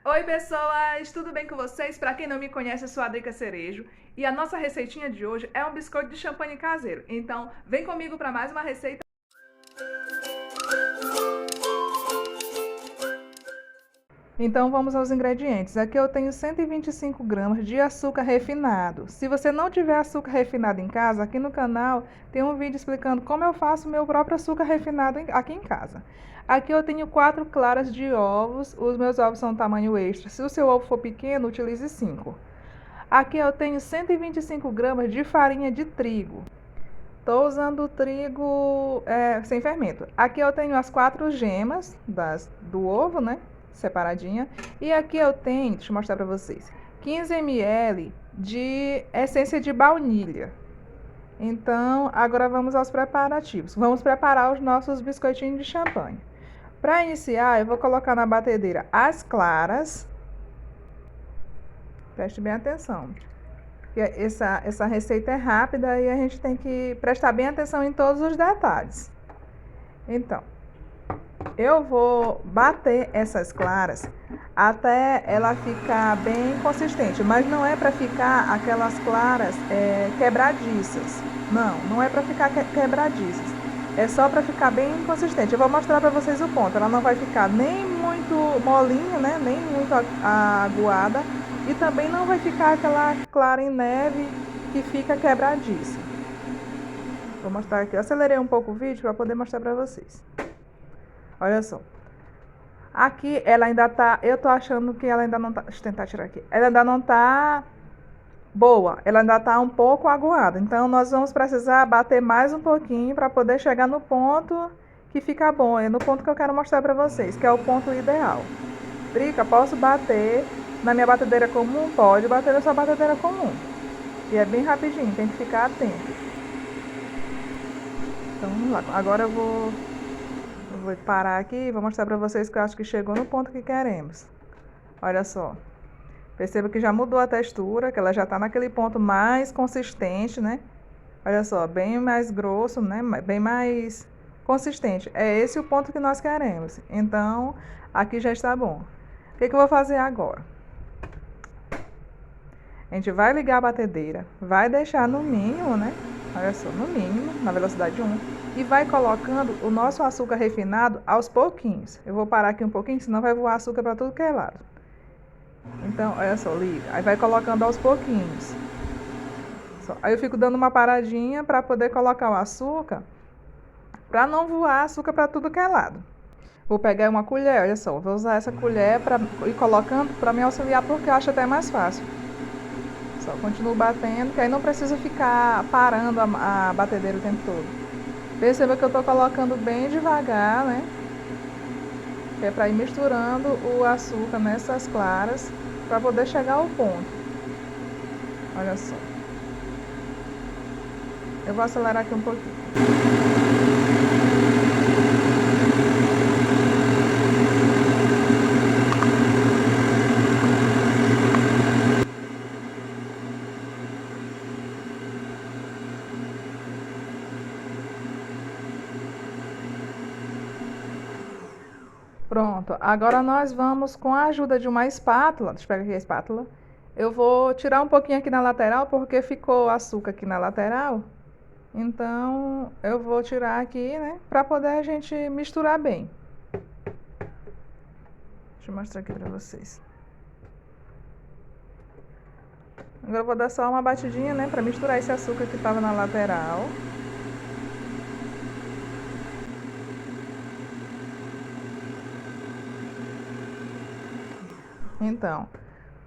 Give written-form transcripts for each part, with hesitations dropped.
Oi pessoas, tudo bem com vocês? Para quem não me conhece, eu sou a Drica Cerejo e a nossa receitinha de hoje é um biscoito de champanhe caseiro. Então, vem comigo para mais uma receita. Então vamos aos ingredientes. Aqui eu tenho 125 gramas de açúcar refinado. Se você não tiver açúcar refinado em casa, aqui no canal tem um vídeo explicando como eu faço meu próprio açúcar refinado aqui em casa. Aqui eu tenho 4 claras de ovos. Os meus ovos são tamanho extra. Se o seu ovo for pequeno, utilize 5. Aqui eu tenho 125 gramas de farinha de trigo. Estou usando trigo sem fermento. Aqui eu tenho as 4 gemas do ovo, né? Separadinha. E aqui eu tenho, deixa eu mostrar para vocês, 15 ml de essência de baunilha. Então, agora vamos aos preparativos. Vamos preparar os nossos biscoitinhos de champanhe. Para iniciar, eu vou colocar na batedeira as claras. Preste bem atenção. Essa receita é rápida e a gente tem que prestar bem atenção em todos os detalhes. Então, eu vou bater essas claras até ela ficar bem consistente, mas não é para ficar aquelas claras quebradiças. Não é para ficar quebradiças. É só para ficar bem consistente. Eu vou mostrar para vocês o ponto. Ela não vai ficar nem muito molinha, né? Nem muito aguada. E também não vai ficar aquela clara em neve que fica quebradiça. Vou mostrar aqui. Eu acelerei um pouco o vídeo para poder mostrar para vocês. Olha só. Aqui ela ainda tá... Eu tô achando que ela ainda não tá... Deixa eu tentar tirar aqui. Ela ainda não tá boa. Ela ainda tá um pouco aguada. Então, nós vamos precisar bater mais um pouquinho para poder chegar no ponto que fica bom. É no ponto que eu quero mostrar para vocês, que é o ponto ideal. Drica, posso bater na minha batedeira comum? Pode bater na sua batedeira comum. E é bem rapidinho, tem que ficar atento. Então, vamos lá. Agora eu vou parar aqui e vou mostrar para vocês que eu acho que chegou no ponto que queremos. Olha só. Perceba que já mudou a textura, que ela já está naquele ponto mais consistente, né? Olha só, bem mais grosso, né? Bem mais consistente. É esse o ponto que nós queremos. Então, aqui já está bom. O que eu vou fazer agora? A gente vai ligar a batedeira, vai deixar no mínimo, né? Olha só, no mínimo, na velocidade 1. E vai colocando o nosso açúcar refinado aos pouquinhos. Eu vou parar aqui um pouquinho, senão vai voar açúcar para tudo que é lado. Então, olha só, liga. Aí vai colocando aos pouquinhos. Aí eu fico dando uma paradinha para poder colocar o açúcar, para não voar açúcar para tudo que é lado. Vou pegar uma colher, olha só, vou usar essa colher para ir colocando para me auxiliar, porque eu acho até mais fácil. Só continuo batendo, que aí não precisa ficar parando a batedeira o tempo todo. Perceba que eu estou colocando bem devagar, né? Que é para ir misturando o açúcar nessas claras, para poder chegar ao ponto. Olha só. Eu vou acelerar aqui um pouquinho. Pronto, agora nós vamos com a ajuda de uma espátula, deixa eu pegar aqui a espátula. Eu vou tirar um pouquinho aqui na lateral, porque ficou açúcar aqui na lateral. Então, eu vou tirar aqui, né, para poder a gente misturar bem. Deixa eu mostrar aqui para vocês. Agora eu vou dar só uma batidinha, né, para misturar esse açúcar que estava na lateral. Então,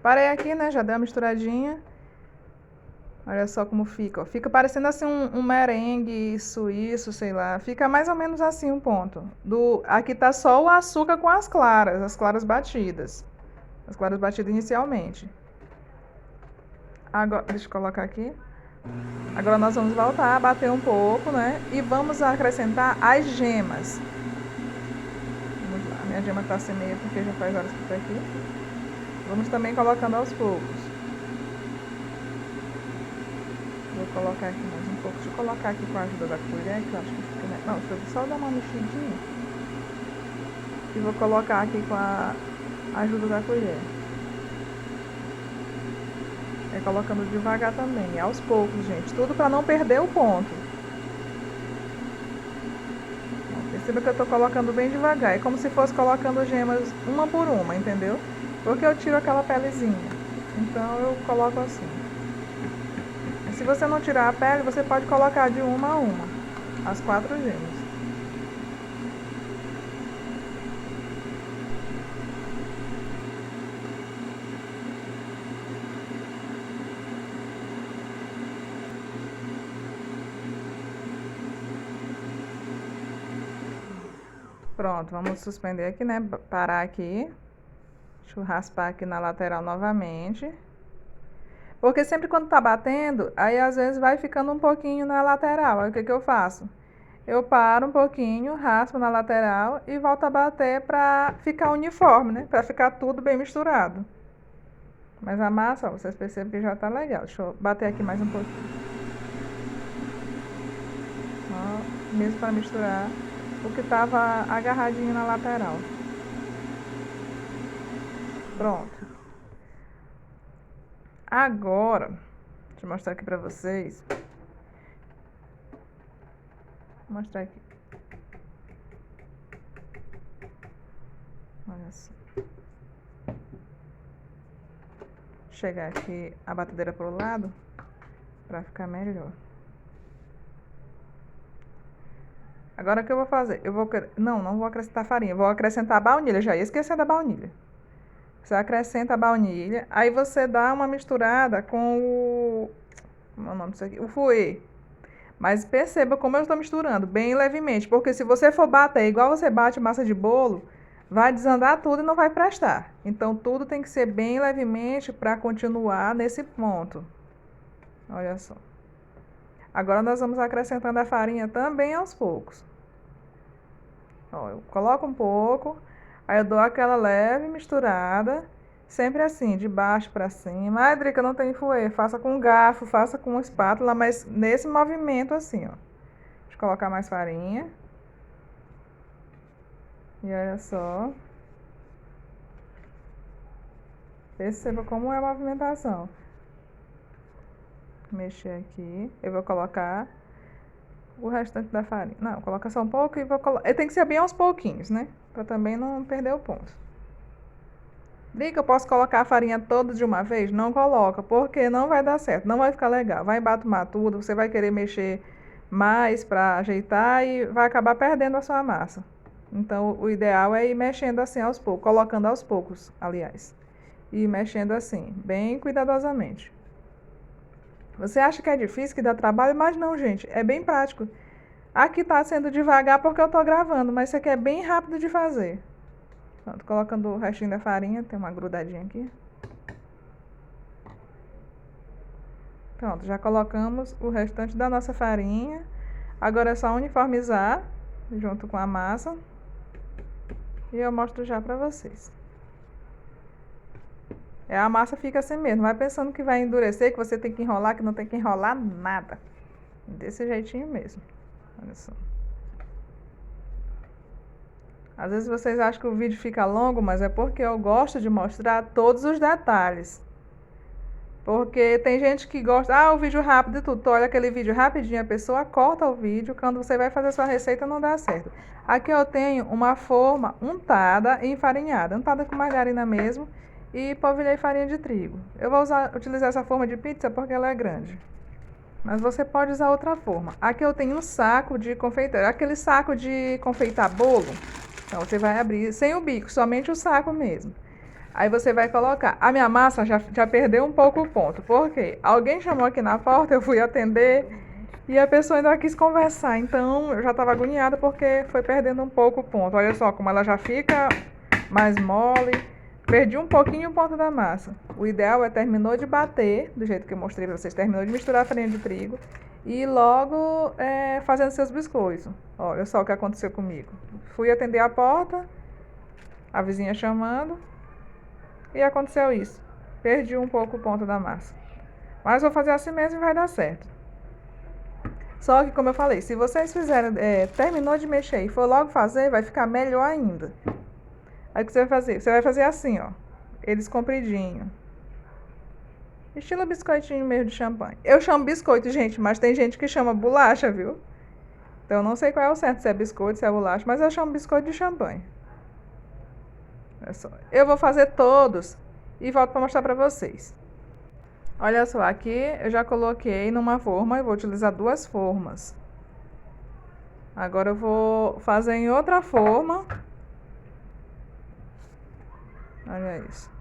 parei aqui, né, já dei uma misturadinha. Olha só como fica, ó. Fica parecendo assim um merengue suíço, sei lá. Fica mais ou menos assim um ponto. Aqui tá só o açúcar com as claras batidas. As claras batidas inicialmente. Agora, deixa eu colocar aqui. Agora nós vamos voltar a bater um pouco, né? E vamos acrescentar as gemas. Vamos lá, minha gema tá sem meia porque já faz horas que tá aqui. Vamos também colocando aos poucos. Vou colocar aqui mais um pouco. Deixa eu colocar aqui com a ajuda da colher, que eu acho que fica... Não, deixa eu só dar uma mexidinha. E vou colocar aqui com a ajuda da colher. É colocando devagar também, aos poucos, gente. Tudo para não perder o ponto. Perceba que eu tô colocando bem devagar. É como se fosse colocando gemas uma por uma, entendeu? Porque eu tiro aquela pelezinha. Então eu coloco assim. E se você não tirar a pele, você pode colocar de uma a uma. As 4 gemas. Pronto, vamos suspender aqui, né? Parar aqui. Deixa eu raspar aqui na lateral novamente. Porque sempre quando tá batendo, aí às vezes vai ficando um pouquinho na lateral. Aí o que que eu faço? Eu paro um pouquinho, raspo na lateral e volto a bater pra ficar uniforme, né? Pra ficar tudo bem misturado. Mas a massa, ó, vocês percebem que já tá legal. Deixa eu bater aqui mais um pouquinho. Ó, mesmo pra misturar o que tava agarradinho na lateral. Pronto. Agora, deixa eu mostrar aqui pra vocês. Vou mostrar aqui. Olha só. Chegar aqui a batedeira pro lado pra ficar melhor. Agora o que eu vou fazer? Não vou acrescentar farinha, vou acrescentar baunilha. Já ia esquecer da baunilha. Você acrescenta a baunilha, aí você dá uma misturada com o... Como é o nome disso aqui? O fouet. Mas perceba como eu estou misturando, bem levemente. Porque se você for bater igual você bate massa de bolo, vai desandar tudo e não vai prestar. Então tudo tem que ser bem levemente para continuar nesse ponto. Olha só. Agora nós vamos acrescentando a farinha também aos poucos. Ó, eu coloco um pouco, aí eu dou aquela leve misturada, sempre assim, de baixo para cima. Ah, Drica, não tem fouet, faça com garfo, faça com espátula, mas nesse movimento assim, ó. Deixa eu colocar mais farinha. E olha só. Perceba como é a movimentação. Mexer aqui. Eu vou colocar o restante da farinha. Não, coloca só um pouco e vou colocar. Tem que ser bem aos pouquinhos, né? Pra também não perder o ponto. Drica, eu posso colocar a farinha toda de uma vez? Não coloca, porque não vai dar certo, não vai ficar legal. Vai embatumar tudo, você vai querer mexer mais pra ajeitar e vai acabar perdendo a sua massa. Então, o ideal é ir mexendo assim aos poucos, colocando aos poucos, aliás. E mexendo assim, bem cuidadosamente. Você acha que é difícil, que dá trabalho? Mas não, gente, é bem prático. Aqui tá sendo devagar porque eu tô gravando, mas isso aqui é bem rápido de fazer. Pronto, colocando o restinho da farinha, tem uma grudadinha aqui. Pronto, já colocamos o restante da nossa farinha. Agora é só uniformizar junto com a massa. E eu mostro já pra vocês. A massa fica assim mesmo, vai pensando que vai endurecer, que você tem que enrolar, que não tem que enrolar nada. Desse jeitinho mesmo. Olha só. Às vezes vocês acham que o vídeo fica longo, mas é porque eu gosto de mostrar todos os detalhes. Porque tem gente que gosta, o vídeo rápido e tudo. Tu olha aquele vídeo rapidinho, a pessoa corta o vídeo, quando você vai fazer a sua receita não dá certo. Aqui eu tenho uma forma untada e enfarinhada, untada com margarina mesmo, e polvilhei farinha de trigo. Eu vou utilizar essa forma de pizza porque ela é grande. Mas você pode usar outra forma. Aqui eu tenho um saco de confeitar, aquele saco de confeitar bolo. Então você vai abrir sem o bico, somente o saco mesmo. Aí você vai colocar. A minha massa já perdeu um pouco o ponto. Por quê? Alguém chamou aqui na porta, eu fui atender e a pessoa ainda quis conversar. Então eu já estava agoniada porque foi perdendo um pouco o ponto. Olha só como ela já fica mais mole. Perdi um pouquinho o ponto da massa. O ideal é terminou de bater, do jeito que eu mostrei para vocês, terminou de misturar a farinha de trigo e logo fazendo seus biscoitos. Olha só o que aconteceu comigo. Fui atender a porta, a vizinha chamando e aconteceu isso. Perdi um pouco o ponto da massa. Mas vou fazer assim mesmo e vai dar certo. Só que, como eu falei, se vocês fizerem, terminou de mexer e for logo fazer, vai ficar melhor ainda. Aí o que você vai fazer? Você vai fazer assim, ó. Eles compridinho. Estilo biscoitinho mesmo de champanhe. Eu chamo biscoito, gente, mas tem gente que chama bolacha, viu? Então eu não sei qual é o certo, se é biscoito, se é bolacha, mas eu chamo biscoito de champanhe. Olha só. Eu vou fazer todos e volto para mostrar para vocês. Olha só, aqui eu já coloquei numa forma e vou utilizar duas formas. Agora eu vou fazer em outra forma. Olha isso.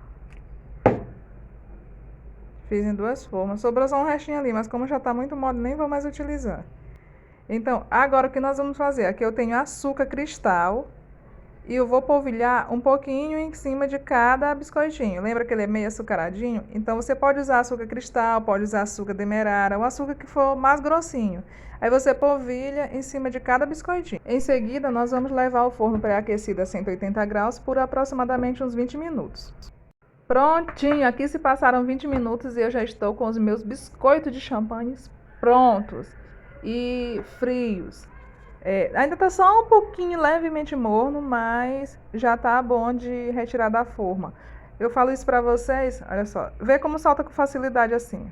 Fiz em duas formas. Sobrou só um restinho ali, mas como já tá muito mole, nem vou mais utilizar. Então, agora o que nós vamos fazer? Aqui eu tenho açúcar cristal e eu vou polvilhar um pouquinho em cima de cada biscoitinho. Lembra que ele é meio açucaradinho? Então, você pode usar açúcar cristal, pode usar açúcar demerara, o açúcar que for mais grossinho. Aí você polvilha em cima de cada biscoitinho. Em seguida, nós vamos levar ao forno pré-aquecido a 180 graus por aproximadamente uns 20 minutos. Prontinho, aqui se passaram 20 minutos e eu já estou com os meus biscoitos de champanhe prontos e frios. Ainda tá só um pouquinho levemente morno, mas já tá bom de retirar da forma. Eu falo isso pra vocês, olha só, vê como solta com facilidade assim.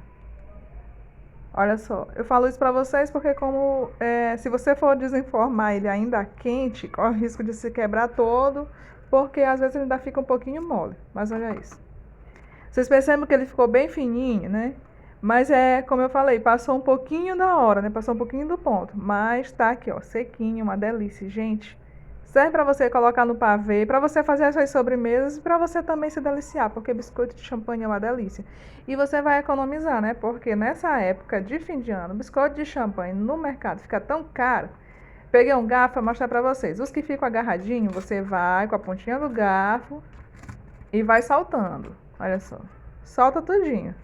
Olha só, eu falo isso pra vocês porque se você for desenformar ele ainda quente, corre o risco de se quebrar todo, porque às vezes ele ainda fica um pouquinho mole, mas olha isso. Vocês percebem que ele ficou bem fininho, né? Mas como eu falei, passou um pouquinho da hora, né? Passou um pouquinho do ponto. Mas tá aqui, ó, sequinho, uma delícia, gente. Serve pra você colocar no pavê, pra você fazer as suas sobremesas e pra você também se deliciar, porque biscoito de champanhe é uma delícia. E você vai economizar, né? Porque nessa época de fim de ano, biscoito de champanhe no mercado fica tão caro. Peguei um garfo pra mostrar pra vocês. Os que ficam agarradinhos, você vai com a pontinha do garfo e vai saltando. Olha só, solta tudinho.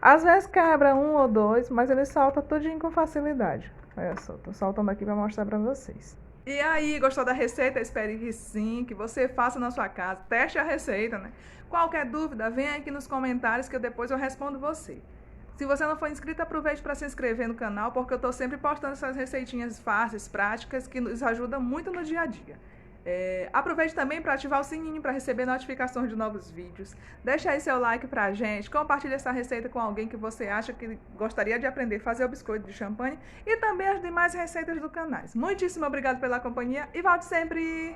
Às vezes quebra um ou dois, mas ele solta tudinho com facilidade. Olha só, tô soltando aqui para mostrar para vocês. E aí, gostou da receita? Espero que sim, que você faça na sua casa. Teste a receita, né? Qualquer dúvida, vem aqui nos comentários que depois eu respondo você. Se você não for inscrito, aproveite para se inscrever no canal, porque eu tô sempre postando essas receitinhas fáceis, práticas, que nos ajudam muito no dia a dia. Aproveite também para ativar o sininho para receber notificações de novos vídeos. Deixa aí seu like pra gente, compartilhe essa receita com alguém que você acha que gostaria de aprender a fazer o biscoito de champanhe e também as demais receitas do canal. Muitíssimo obrigado pela companhia e volte sempre!